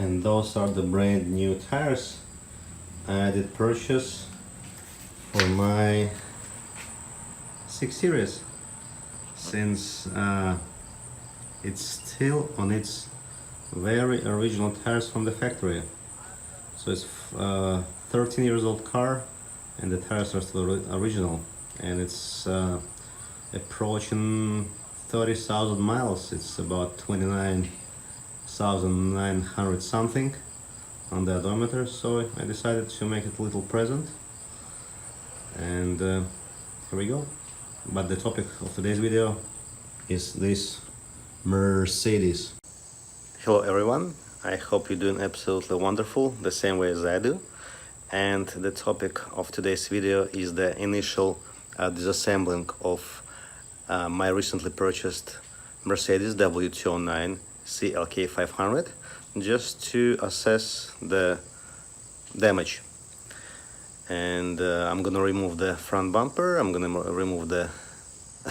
And those are the brand new tires I did purchase for my 6 Series, since it's still on its very original tires from the factory. So it's 13 years old car and the tires are still original, and it's approaching 30,000 miles. It's about 29,900 something on the odometer, so I decided to make it a little present, and here we go. But the topic of today's video is this Mercedes. Hello everyone, I hope you're doing absolutely wonderful, the same way as I do. And the topic of today's video is the initial disassembling of my recently purchased Mercedes W209 CLK 500, just to assess the damage. And I'm gonna remove the front bumper, I'm gonna remove the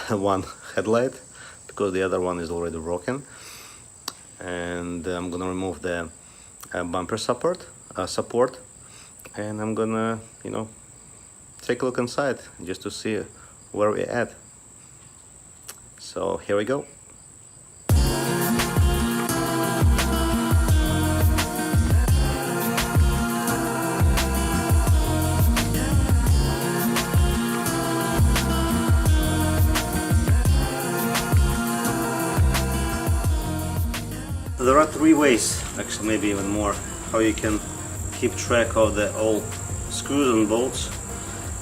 one headlight because the other one is already broken, and I'm gonna remove the bumper support, and I'm gonna, take a look inside just to see where we're at. So here we go. There are 3 ways, actually maybe even more, how you can keep track of the all screws and bolts.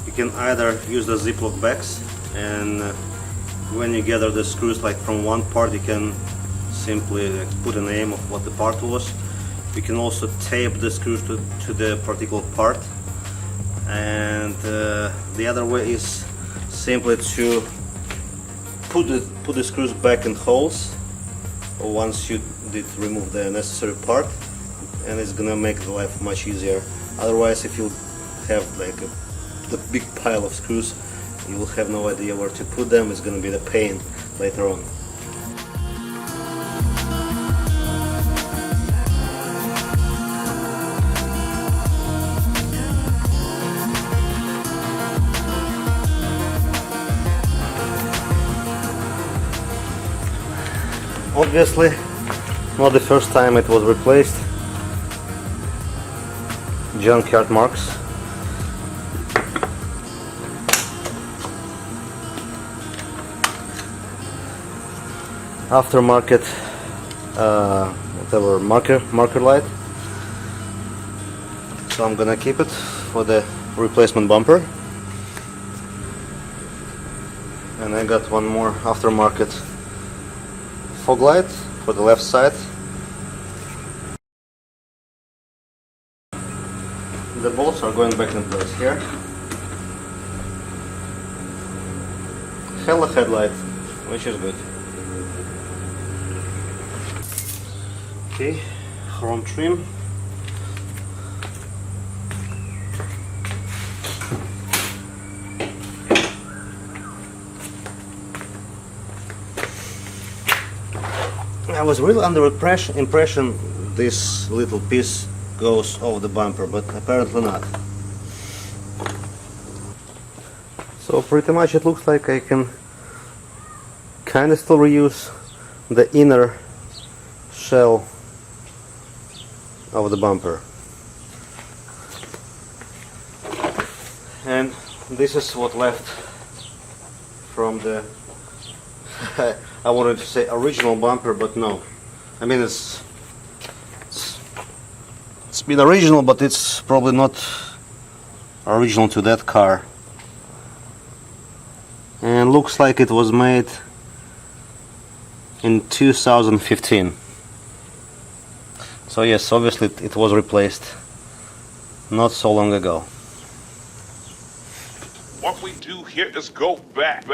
You can either use the Ziploc bags, and when you gather the screws like from one part, you can simply put a name of what the part was. You can also tape the screws to the particular part, and the other way is simply to put the screws back in holes once you did remove the necessary part, and it's gonna make the life much easier. Otherwise, if you have like the big pile of screws, you will have no idea where to put them. It's gonna be the pain later on. Obviously, not the first time it was replaced. Junkyard marks. Aftermarket, whatever marker light. So I'm gonna keep it for the replacement bumper. And I got one more aftermarket fog light for the left side. The bolts are going back in place here. Hella headlight, which is good. Okay, chrome trim. I was really under impression this little piece goes over the bumper, but apparently not. So pretty much it looks like I can kind of still reuse the inner shell of the bumper. And this is what left from the I wanted to say original bumper, but no. I mean, it's been original, but it's probably not original to that car. And looks like it was made in 2015. So yes, obviously it was replaced not so long ago. What we do here is go back.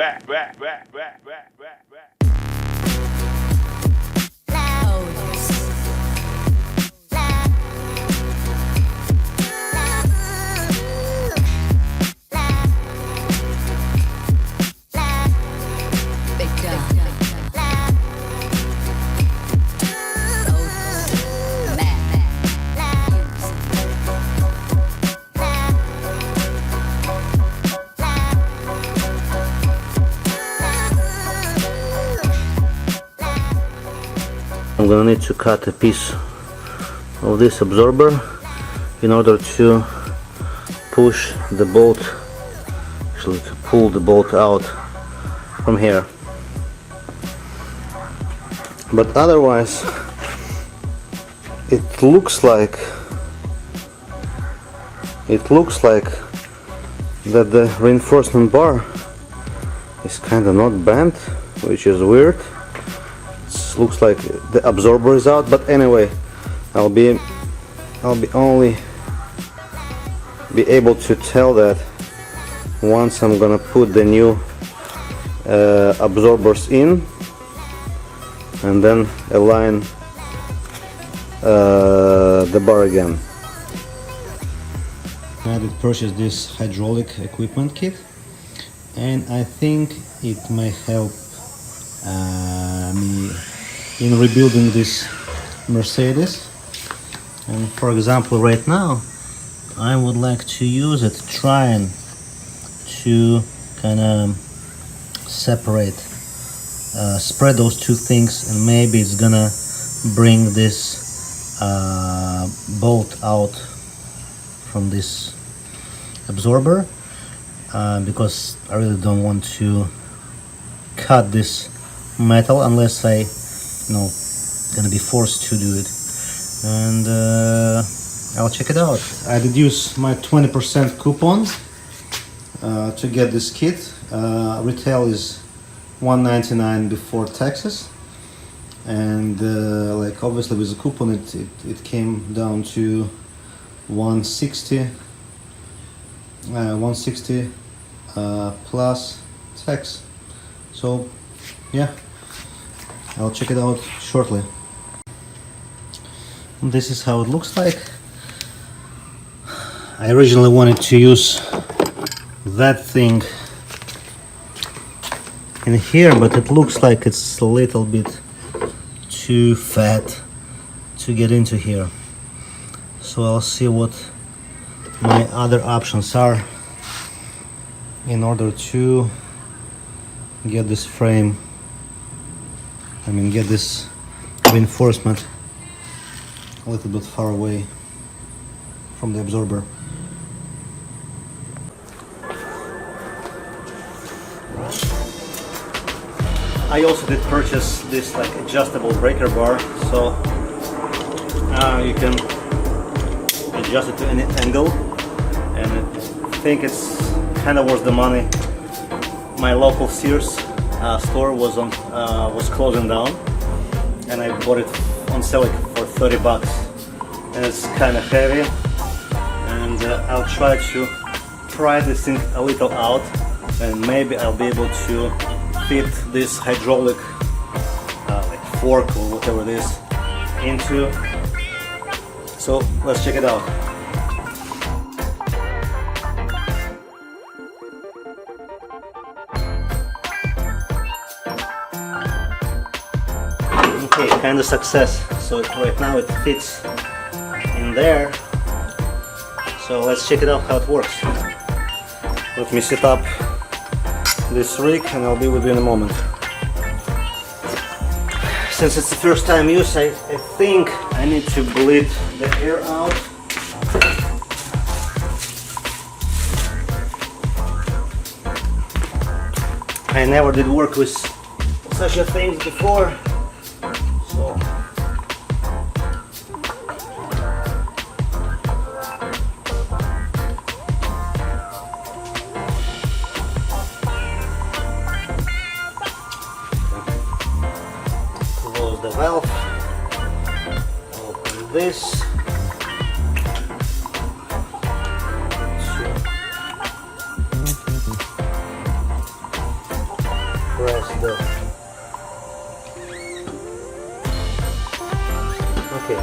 I'm gonna need to cut a piece of this absorber in order to push the bolt, actually to pull the bolt out from here. But otherwise it looks like that the reinforcement bar is kind of not bent, which is weird. It looks like the absorber is out, but anyway, I'll be only be able to tell that once I'm gonna put the new absorbers in and then align the bar again. I did purchase this hydraulic equipment kit, and I think it may help me in rebuilding this Mercedes. And for example, right now I would like to use it, trying to kind of separate, spread those two things, and maybe it's gonna bring this bolt out from this absorber, because I really don't want to cut this metal unless I, gonna be forced to do it. And I'll check it out. I did use my 20% coupon to get this kit. Retail is $199 before taxes, and like obviously with the coupon it came down to 160 plus tax. So yeah, I'll check it out shortly. This is how it looks like. I originally wanted to use that thing in here, but it looks like it's a little bit too fat to get into here. So I'll see what my other options are in order to get this frame, get this reinforcement a little bit far away from the absorber. I also did purchase this like adjustable breaker bar, so you can adjust it to any angle, and I think it's kind of worth the money. My local Sears store was closing down, and I bought it on sale for $30, and it's kind of heavy, and I'll try to pry this thing a little out, and maybe I'll be able to fit this hydraulic like fork or whatever it is into. So let's check it out. Okay, kind of success. So right now it fits in there. So let's check it out how it works. Let me set up this rig and I'll be with you in a moment. Since it's the first time use, I think I need to bleed the air out. I never did work with such a thing before, so close the valve, open this, press the, okay,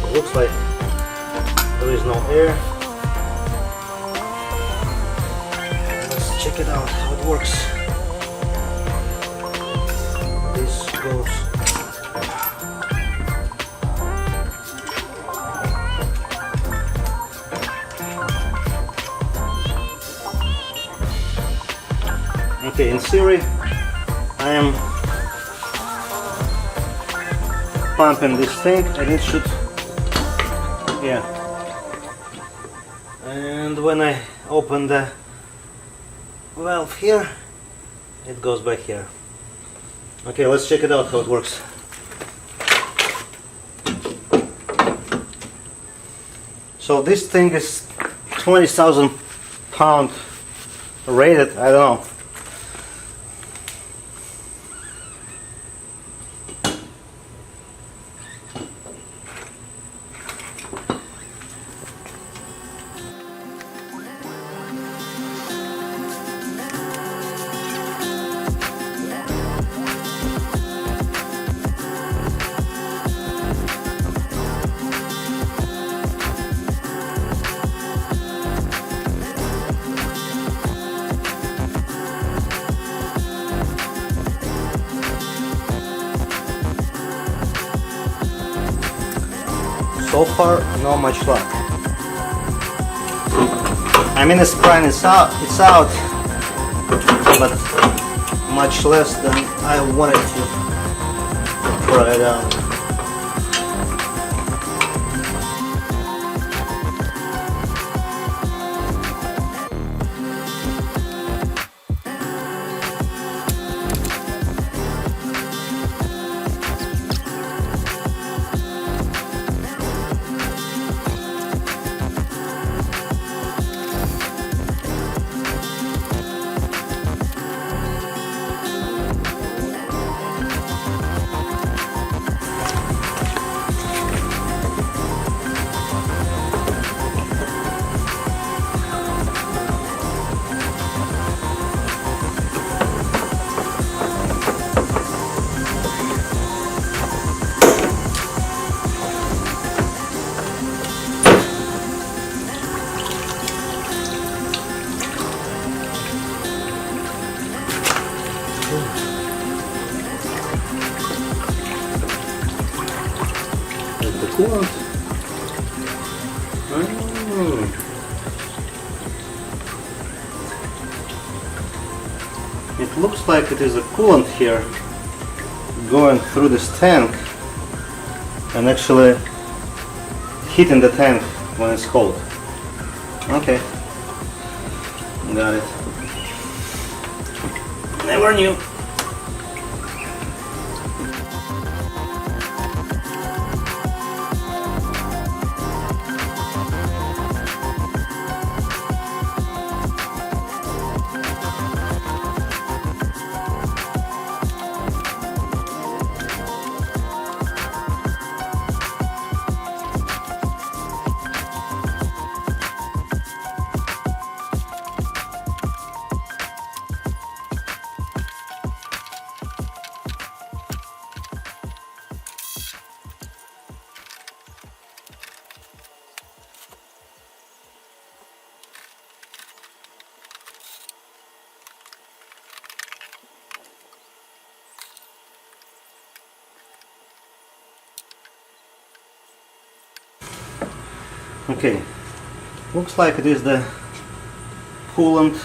it looks like there is no air. Let's check it out how it works. This goes Okay, in theory, I am pumping this thing and it should, yeah. And when I open the valve here, it goes back here. Okay, let's check it out how it works. So this thing is 20,000 pound rated, I don't know. So far, not much luck. I mean, it's prime, it's out, but much less than I wanted to try it out. There's the coolant. It looks like it is a coolant here going through this tank and actually hitting the tank when it's cold. Okay, got it. Never knew. Okay, looks like it is the coolant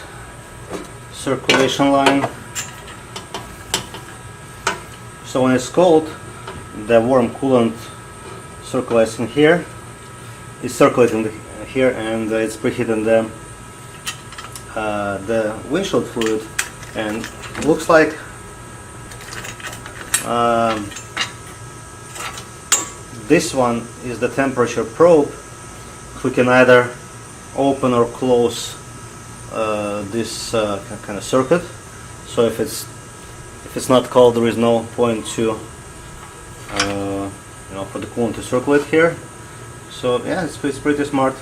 circulation line. So when it's cold, the warm coolant circulates in here. It's circulating here, and it's preheating the windshield fluid. And looks like this one is the temperature probe. We can either open or close this kind of circuit. So if it's not cold, there is no point to for the coolant to circulate here. So yeah, it's pretty smart.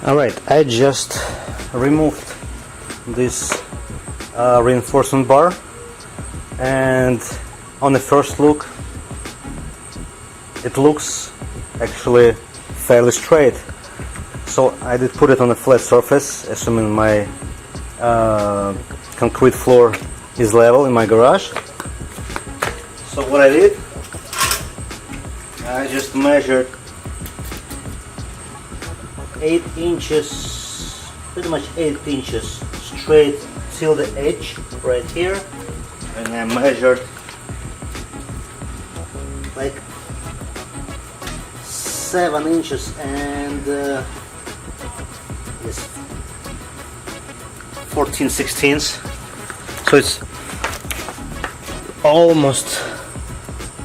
Alright, I just removed this reinforcement bar, and on the first look it looks actually fairly straight. So I did put it on a flat surface, assuming my concrete floor is level in my garage. So what I did, I just measured 8 inches, pretty much 8 inches straight till the edge right here, and I measured like 7 inches and yes, 14/16. So it's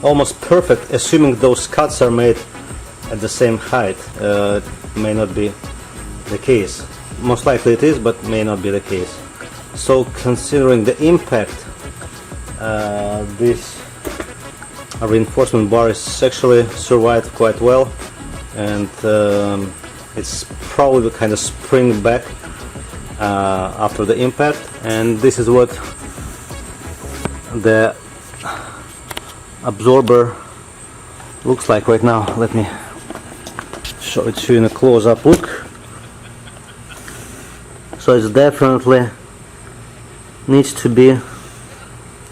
almost perfect, assuming those cuts are made at the same height. It may not be the case. Most likely it is, but may not be the case. So considering the impact, this reinforcement bar is actually survived quite well, and it's probably kind of spring back after the impact. And this is what the absorber looks like right now. Let me show it to you in a close-up look. So it definitely needs to be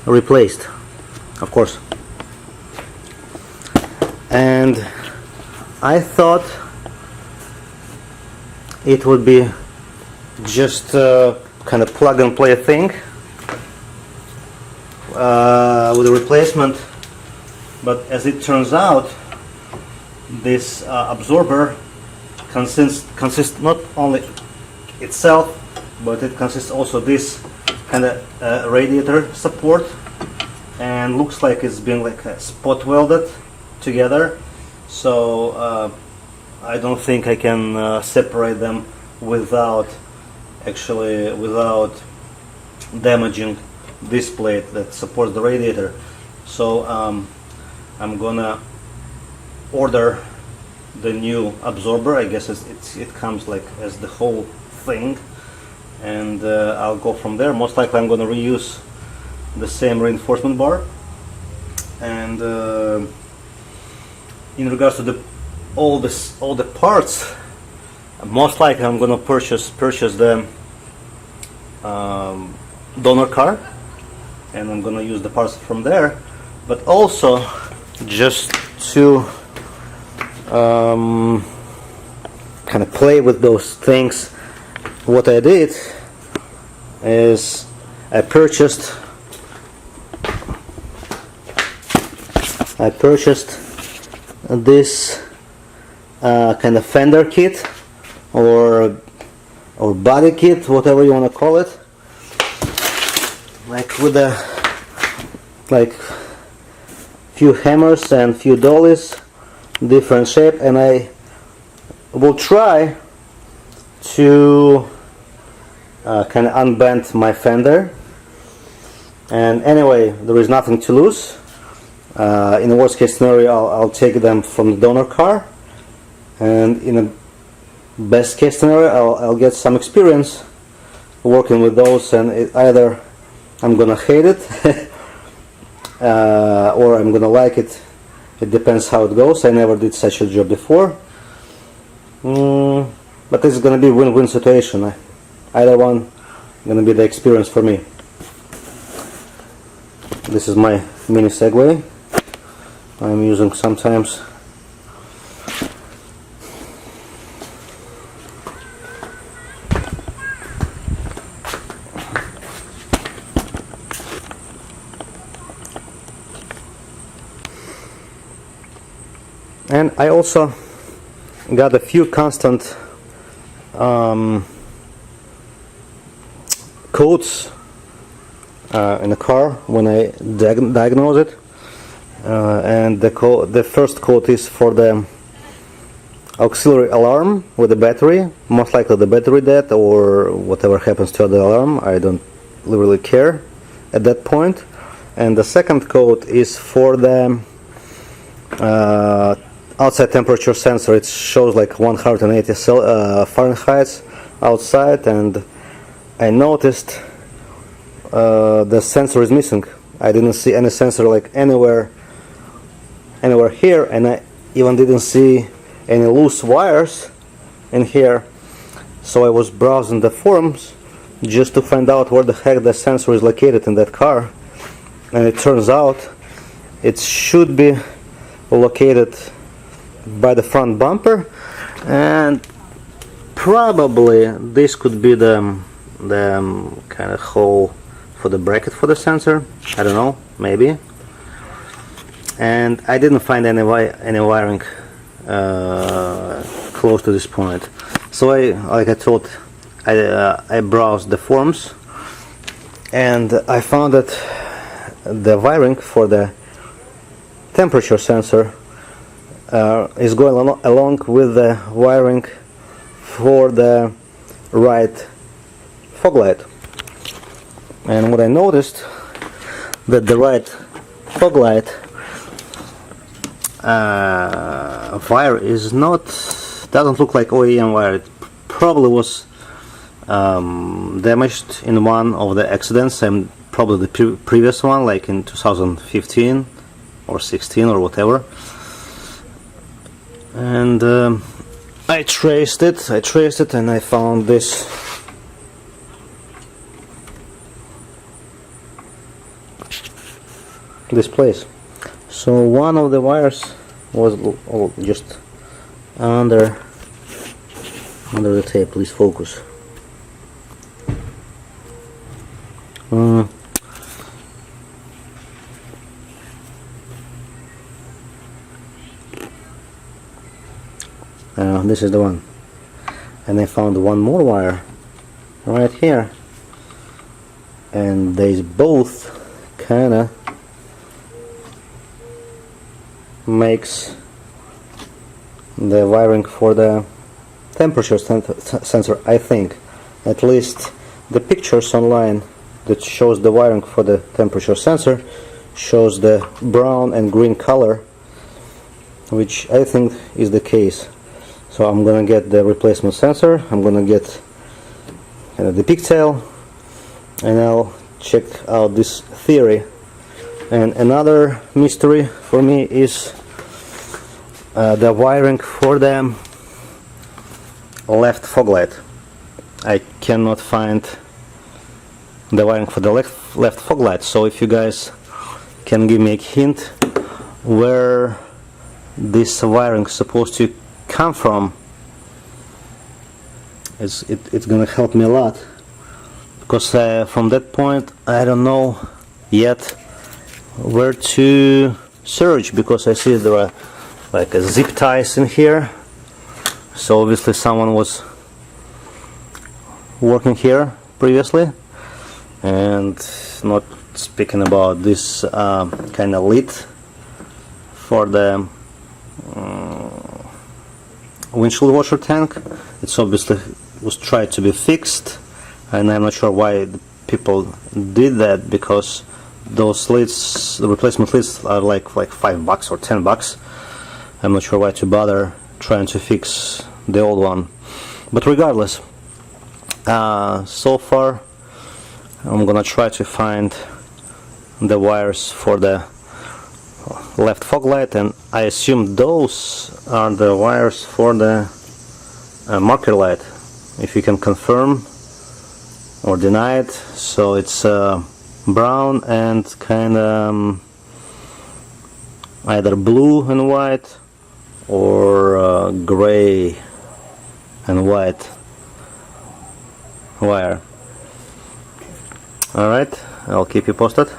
replaced, of course. And I thought it would be just a kind of plug and play thing with a replacement, but as it turns out, this absorber consists not only itself, but it consists also this kind of radiator support, and looks like it's been like spot welded together. So I don't think I can separate them without damaging this plate that supports the radiator. So I'm gonna order the new absorber. I guess it comes like as the whole thing, and I'll go from there. Most likely I'm gonna reuse the same reinforcement bar. And in regards to all the parts, most likely I'm gonna purchase the donor car, and I'm gonna use the parts from there. But also, just to kind of play with those things, what I did is I purchased this kind of fender kit or body kit, whatever you want to call it, like with a few hammers and few dollies, different shape, and I will try to kind of unbend my fender. And anyway, there is nothing to lose. In the worst case scenario, I'll take them from the donor car, and in a best case scenario, I'll get some experience working with those, and either I'm gonna hate it or I'm gonna like it. It depends how it goes. I never did such a job before, but it's gonna be a win-win situation. Either one gonna be the experience for me. This is my mini Segway I'm using sometimes. And I also got a few constant codes in the car when I diagnose it, and the first code is for the auxiliary alarm with the battery. Most likely the battery dead or whatever happens to the alarm, I don't really care at that point. And the second code is for the outside temperature sensor. It shows like 180 Fahrenheit outside, and I noticed the sensor is missing. I didn't see any sensor like anywhere here, and I even didn't see any loose wires in here. So I was browsing the forums just to find out where the heck the sensor is located in that car, and it turns out it should be located by the front bumper, and probably this could be the kind of hole for the bracket for the sensor. I don't know, maybe. And I didn't find any wiring close to this point. So I browsed the forums, and I found that the wiring for the temperature sensor is going along with the wiring for the right fog light. And what I noticed, that the right fog light wire is doesn't look like OEM wire. It probably was damaged in one of the accidents, and probably the previous one, like in 2015 or 16 or whatever. And I traced it, and I found this place. So one of the wires was just under the tape. Please focus. This is the one, and I found one more wire right here, and they both kinda makes the wiring for the temperature sensor. I think, at least the pictures online that shows the wiring for the temperature sensor shows the brown and green color, which I think is the case. So I'm gonna get the replacement sensor, I'm gonna get the pigtail, and I'll check out this theory. And another mystery for me is the wiring for the left fog light. I cannot find the wiring for the left fog light. So if you guys can give me a hint where this wiring is supposed to come from, it's gonna help me a lot, because from that point I don't know yet where to search, because I see there are like a zip ties in here, so obviously someone was working here previously. And not speaking about this kind of lid for the windshield washer tank. It's obviously was tried to be fixed, and I'm not sure why the people did that, because those lids, the replacement lids, are like $5 or $10. I'm not sure why to bother trying to fix the old one. But regardless, so far I'm gonna try to find the wires for the left fog light, and I assume those are the wires for the marker light. If you can confirm or deny it. So it's brown and kind of either blue and white or gray and white wire. Alright, I'll keep you posted.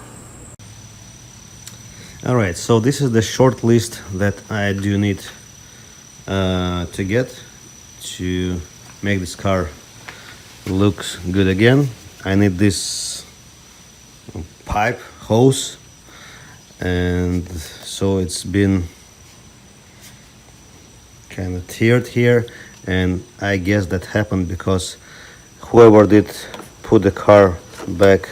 Alright, so this is the short list that I do need to get to make this car looks good again. I need this pipe hose, and so it's been kind of teared here, and I guess that happened because whoever did put the car back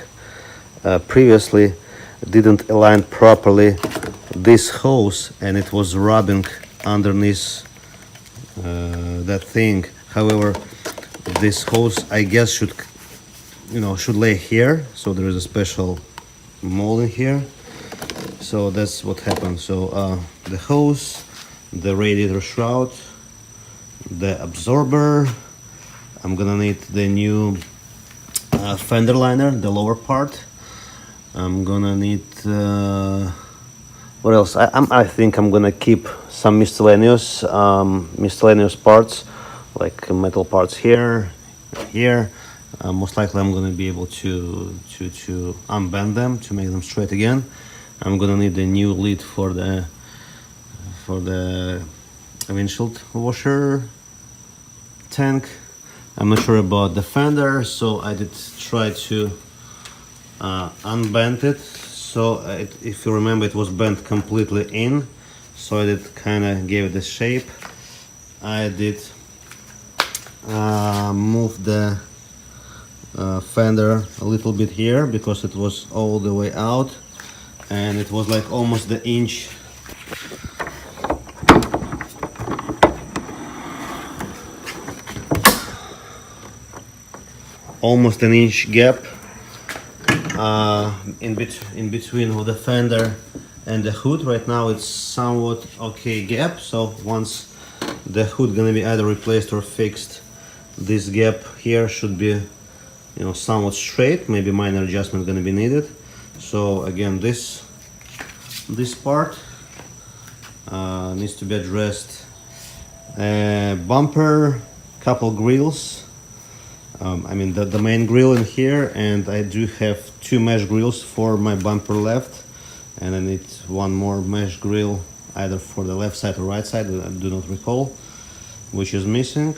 previously didn't align properly this hose, and it was rubbing underneath that thing. However, this hose, I guess, should lay here, so there is a special mold in here. So that's what happened. So the hose, the radiator shroud, the absorber. I'm gonna need the new fender liner, the lower part. I'm gonna need what else? I think I'm gonna keep some miscellaneous parts, like metal parts here. Most likely I'm gonna be able to unbend them to make them straight again. I'm gonna need a new lid for the windshield washer tank. I'm not sure about the fender, so I did try to unbend it. So if you remember, it was bent completely in, so I did kind of gave it a shape. I did move the fender a little bit here because it was all the way out, and it was like almost the inch. Almost an inch gap in between of the fender and the hood. Right now it's somewhat okay gap, so once the hood gonna be either replaced or fixed, this gap here should be somewhat straight. Maybe minor adjustment gonna be needed. So again, this part needs to be addressed. Bumper, couple grills. I mean the main grill in here, and I do have 2 mesh grills for my bumper left, and I need 1 more mesh grill either for the left side or right side. I do not recall which is missing.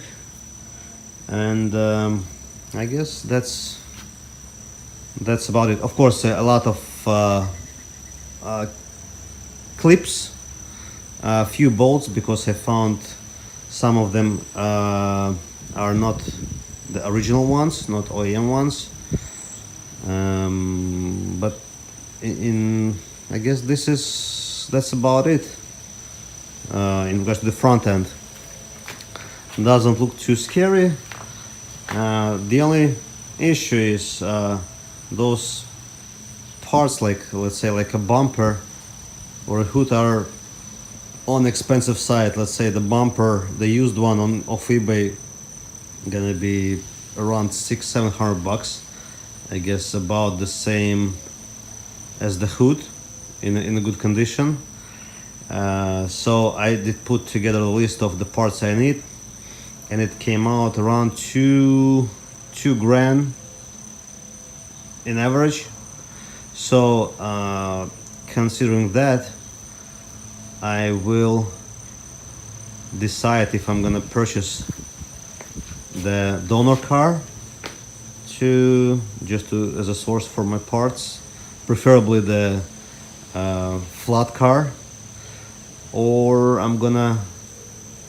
And I guess that's about it. Of course, a lot of clips, a few bolts, because I found some of them are not the original ones, not OEM ones. But I guess that's about it in regards to the front end. Doesn't look too scary. The only issue is those parts, like let's say like a bumper or a hood, are on expensive side. Let's say the bumper, the used one off eBay, gonna be around $600-700. I guess about the same as the hood in a good condition. So I did put together a list of the parts I need, and it came out around two grand in average. So considering that, I will decide if I'm gonna purchase the donor car as a source for my parts, preferably the flat car, or I'm gonna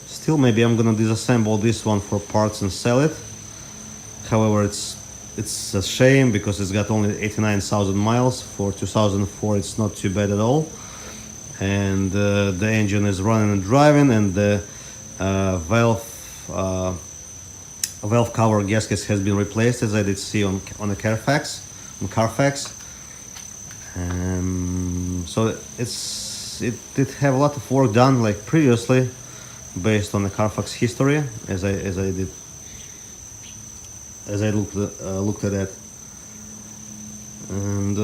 disassemble this one for parts and sell it. However, it's a shame because it's got only 89,000 miles. For 2004, it's not too bad at all, and the engine is running and driving, and the valve cover gaskets has been replaced, as I did see on Carfax. So it did have a lot of work done, like previously, based on the Carfax history, as I looked at it, and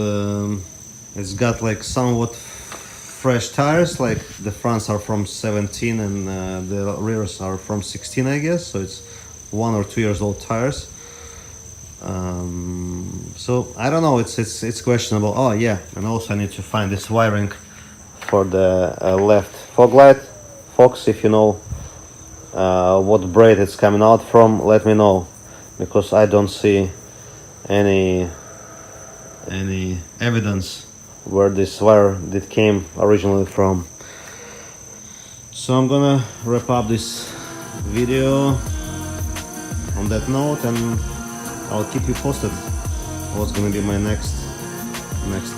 it's got like somewhat fresh tires. Like the fronts are from 17 and the rears are from 16, I guess. So it's 1 or 2 years old tires. So I don't know. It's questionable. Oh yeah, and also I need to find this wiring for the left fog light. Folks, if you know what braid it's coming out from, let me know, because I don't see any evidence where this wire came originally from. So I'm gonna wrap up this video on that note, and I'll keep you posted what's gonna be my next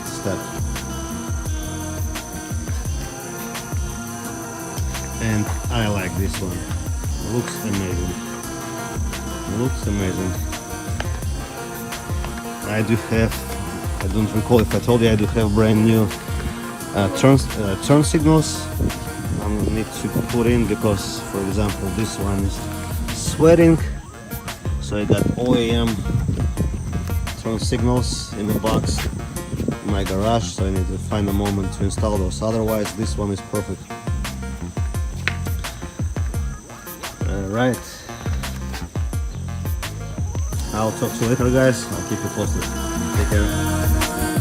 step. and I like this one. Looks amazing. Looks amazing. I don't recall if I told you I do have brand new turn signals. I need to put in because, for example, this one is sweating, so I got OEM turn signals in the box in my garage, so I need to find a moment to install those. Otherwise, this one is perfect. Alright, I'll talk to you later, guys. I'll keep you posted. Take care.